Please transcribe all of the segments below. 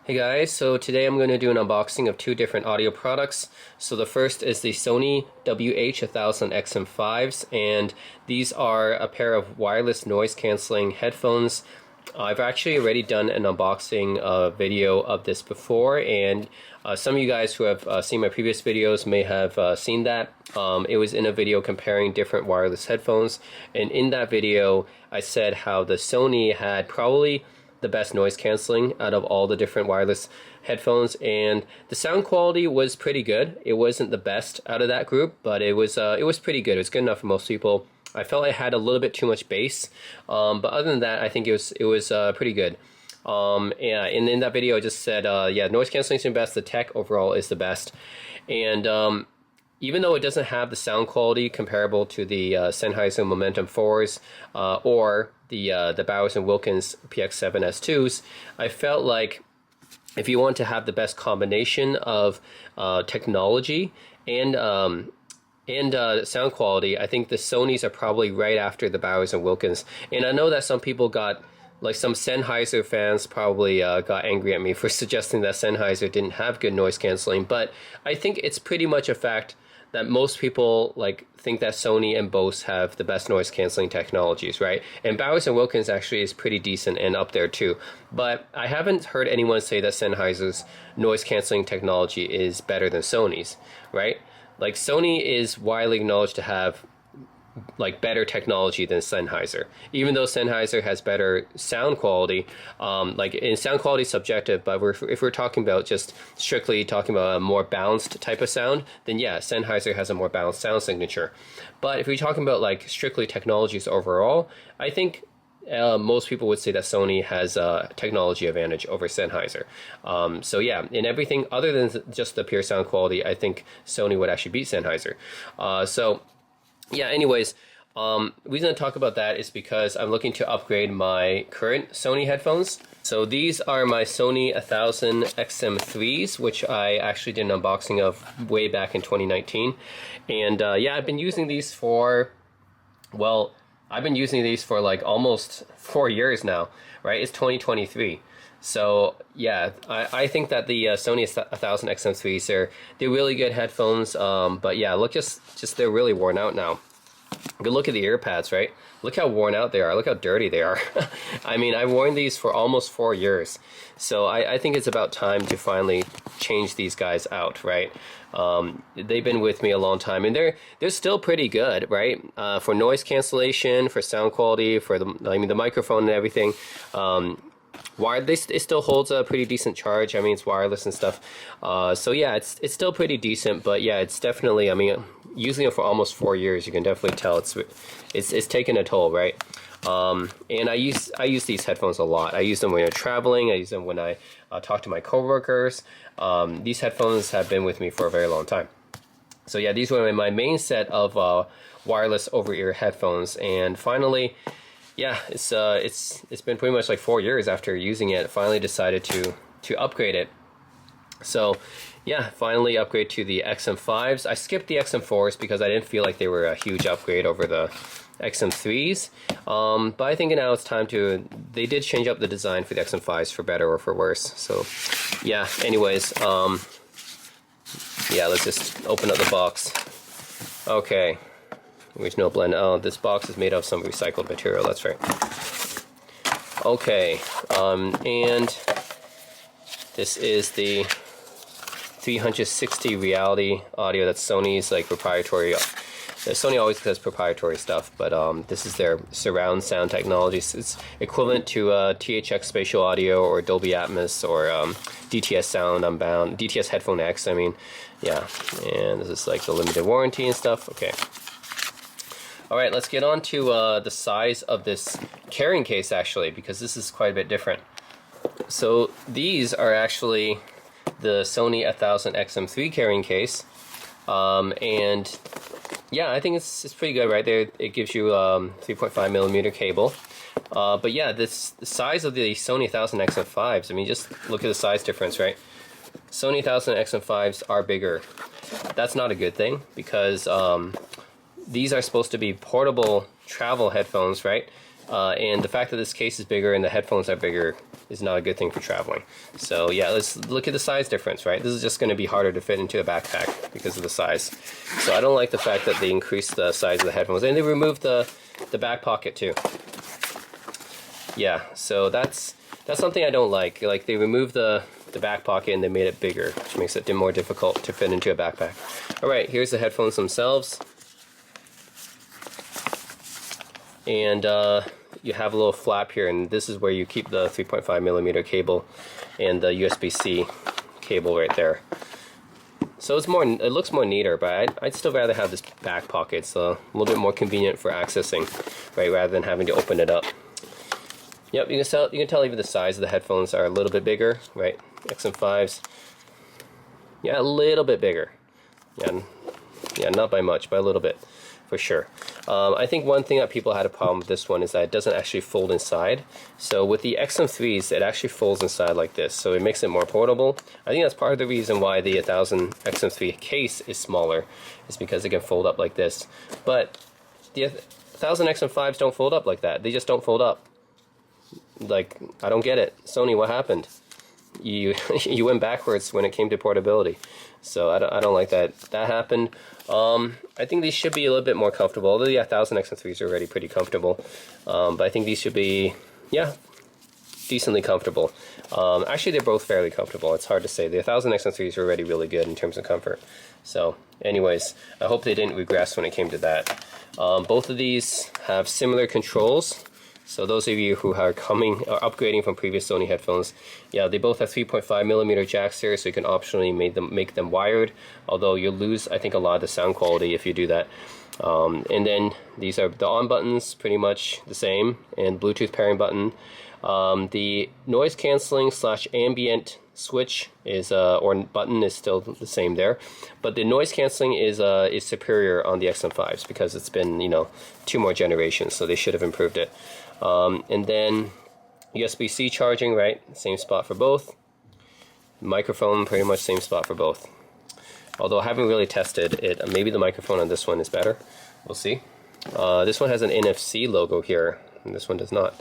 Hey guys, so today I'm going to do an unboxing of two different audio products. So the first is the Sony WH-1000XM5s, and these are a pair of wireless noise cancelling headphones. I've actually already done an unboxing video of this before, and some of you guys who have seen my previous videos may have seen that. It was in a video comparing different wireless headphones, and in that video I said how the Sony had probably the best noise canceling out of all the different wireless headphones, and the sound quality was pretty good. It wasn't the best out of that group, but it was pretty good. It was good enough for most people. I felt it had a little bit too much bass, but other than that, I think it was pretty good. And in that video, I just said, yeah, noise cancellation is the best. The tech overall is the best, and even though it doesn't have the sound quality comparable to the Sennheiser Momentum 4s or the Bowers & Wilkins PX7S2s, I felt like if you want to have the best combination of technology and sound quality, I think the Sonys are probably right after the Bowers & Wilkins. And I know that some people got, like some Sennheiser fans probably got angry at me for suggesting that Sennheiser didn't have good noise canceling, but I think it's pretty much a fact that most people think that Sony and Bose have the best noise canceling technologies, right? And Bowers & Wilkins actually is pretty decent and up there too. But I haven't heard anyone say that Sennheiser's noise canceling technology is better than Sony's, right? Like Sony is widely acknowledged to have better technology than Sennheiser, even though Sennheiser has better sound quality. In sound quality subjective, but if we're talking about just strictly talking about a more balanced type of sound, then yeah, Sennheiser has a more balanced sound signature. But if we're talking about strictly technologies overall, I think most people would say that Sony has a technology advantage over Sennheiser. So yeah, in everything other than just the pure sound quality, I think Sony would actually beat Sennheiser. Yeah, anyways, the reason I talk about that is because I'm looking to upgrade my current Sony headphones. So these are my Sony 1000XM3s, which I actually did an unboxing of way back in 2019. And yeah, I've been using these for, well, I've been using these for almost 4 years now, right? It's 2023. So yeah, I think that the Sony 1000XM3s they're really good headphones. But yeah, look, just they're really worn out now. Good look at the ear pads, right? Look how worn out they are. Look how dirty they are. I mean, I've worn these for almost 4 years. So I think it's about time to finally change these guys out, right? They've been with me a long time, and they're still pretty good, right? For noise cancellation, for sound quality, for the microphone and everything. It still holds a pretty decent charge. I mean, it's wireless and stuff. So yeah, it's still pretty decent, but yeah, it's definitely, I mean, using it for almost 4 years, you can definitely tell it's taken a toll, right? And I use these headphones a lot. I use them when I'm traveling. I use them when I talk to my coworkers. These headphones have been with me for a very long time. So yeah, these were my main set of wireless over-ear headphones, and finally, yeah, it's been pretty much 4 years after using it. I finally decided to upgrade it. So yeah, finally upgrade to the XM5s. I skipped the XM4s because I didn't feel like they were a huge upgrade over the XM3s. But I think now it's time to. They did change up the design for the XM5s for better or for worse. So yeah. Anyways, yeah, let's just open up the box. Okay. Original blend. Oh, this box is made of some recycled material. That's right. Okay, and this is the 360 reality audio. That's Sony's proprietary. Sony always does proprietary stuff, but this is their surround sound technology. So it's equivalent to THX spatial audio or Dolby Atmos or DTS Sound Unbound, DTS Headphone X. I mean, yeah. And this is the limited warranty and stuff. Okay. All right, let's get on to the size of this carrying case, actually, because this is quite a bit different. So these are actually the Sony 1000XM3 carrying case, and yeah, I think it's pretty good right there. It gives you 3.5mm cable, but yeah, the size of the Sony 1000XM5s. I mean, just look at the size difference, right? Sony 1000XM5s are bigger. That's not a good thing because these are supposed to be portable travel headphones, right? And the fact that this case is bigger and the headphones are bigger is not a good thing for traveling. So yeah, let's look at the size difference, right? This is just going to be harder to fit into a backpack because of the size. So I don't like the fact that they increased the size of the headphones, and they removed the back pocket too. Yeah, so that's something I don't like. Like, they removed the back pocket and they made it bigger, which makes it more difficult to fit into a backpack. Alright, here's the headphones themselves. And you have a little flap here, and this is where you keep the 3.5mm cable and the USB-C cable right there. So it looks more neater, but I'd still rather have this back pocket. It's a little bit more convenient for accessing, right, rather than having to open it up. Yep, you can tell even the size of the headphones are a little bit bigger, right? XM5s, yeah, a little bit bigger. Yeah, not by much, but a little bit, for sure. I think one thing that people had a problem with this one is that it doesn't actually fold inside. So with the XM3s, it actually folds inside like this, so it makes it more portable. I think that's part of the reason why the 1000 XM3 case is smaller, is because it can fold up like this. But the 1000 XM5s don't fold up like that. They just don't fold up. Like, I don't get it. Sony, what happened? You went backwards when it came to portability. So I don't like that happened. I think these should be a little bit more comfortable. Although the 1000 XM3s are already pretty comfortable, but I think these should be, yeah, decently comfortable. Actually, they're both fairly comfortable. It's hard to say. The 1000 XM3s are already really good in terms of comfort. So anyways, I hope they didn't regress when it came to that. Both of these have similar controls. So those of you who are upgrading from previous Sony headphones, yeah, they both have 3.5mm jacks here, so you can optionally make them wired, although you'll lose, I think, a lot of the sound quality if you do that. And then these are the on buttons, pretty much the same, and Bluetooth pairing button. The noise canceling / ambient switch is or button is still the same there, but the noise canceling is superior on the XM5s because it's been, you know, 2 more generations, so they should have improved it. And then USB-C charging, right? Same spot for both. Microphone, pretty much same spot for both. Although I haven't really tested it. Maybe the microphone on this one is better. We'll see. This one has an NFC logo here, and this one does not.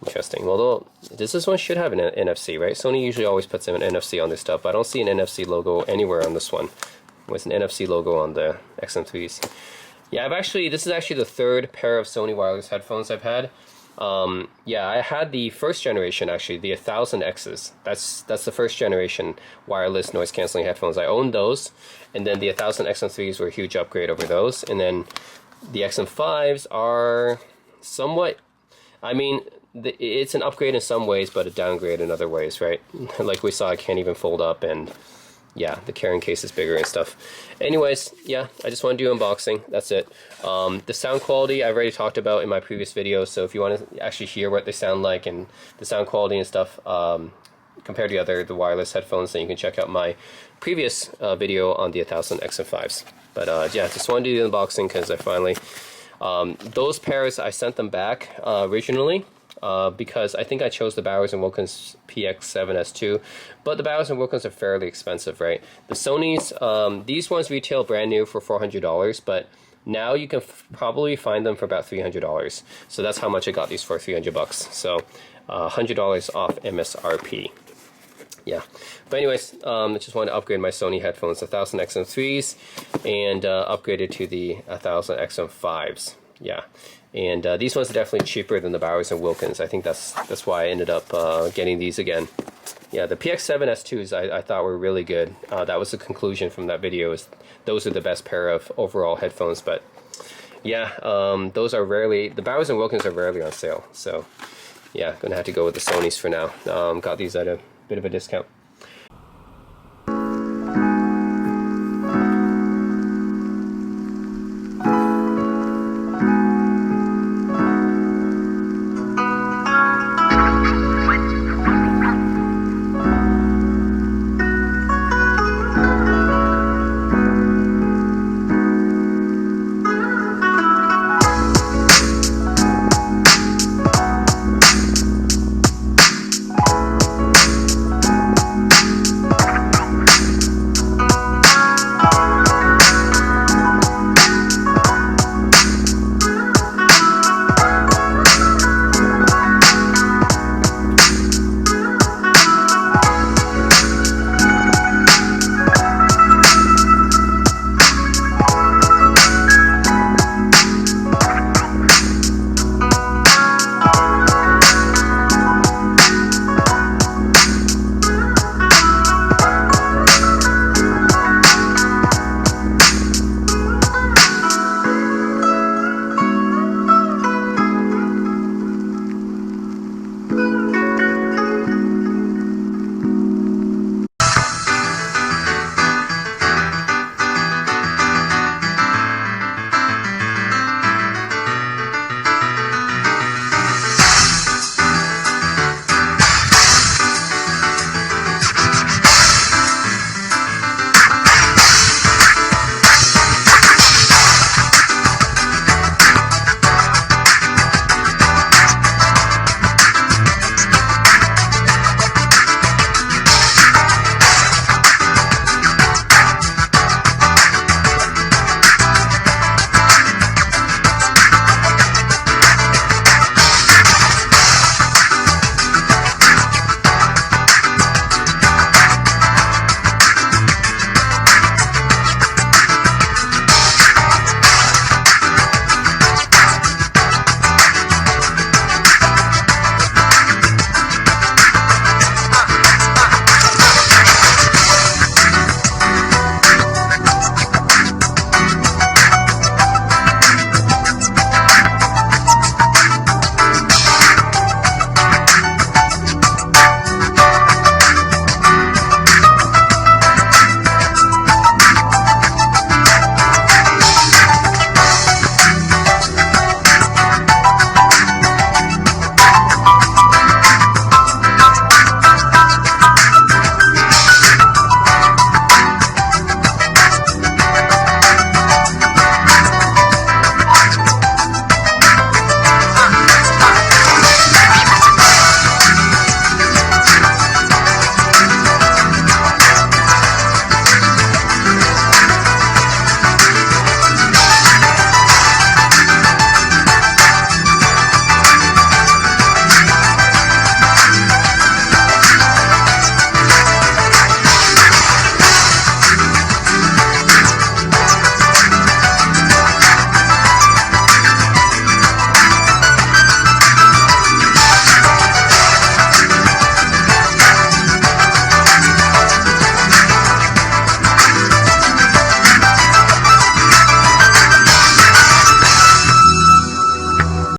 Interesting. Although this one should have an NFC, right? Sony usually always puts an NFC on their stuff, but I don't see an NFC logo anywhere on this one. There's an NFC logo on the XM3s. Yeah, this is actually the 3rd pair of Sony wireless headphones I've had. Yeah, I had the first generation, actually, the 1000Xs. That's the first generation wireless noise canceling headphones. I owned those, and then the 1000 XM3s were a huge upgrade over those. And then the XM5s are somewhat, I mean, it's an upgrade in some ways, but a downgrade in other ways, right? Like we saw, it can't even fold up, and yeah, the carrying case is bigger and stuff. Anyways, yeah, I just want to do unboxing. That's it. The sound quality I've already talked about in my previous video, so if you want to actually hear what they sound like and the sound quality and stuff compared to the wireless headphones, then you can check out my previous video on the 1000 XM5s. But yeah, just wanted to do the unboxing because I finally... those pairs, I sent them back originally. Because I think I chose the Bowers & Wilkins PX7S2, but the Bowers & Wilkins are fairly expensive, right? The Sony's, these ones retail brand new for $400, but now you can probably find them for about $300. So that's how much I got these for, $300. So $100 off MSRP. Yeah, but anyways, I just wanted to upgrade my Sony headphones, 1000 XM3s, and upgraded to the 1000 XM5s. Yeah. And these ones are definitely cheaper than the Bowers & Wilkins. I think that's why I ended up getting these again. Yeah, the PX7S2s I thought were really good. That was the conclusion from that video, is those are the best pair of overall headphones. But yeah, those are rarely, the Bowers & Wilkins are rarely on sale. So yeah, gonna have to go with the Sonys for now. Got these at a bit of a discount.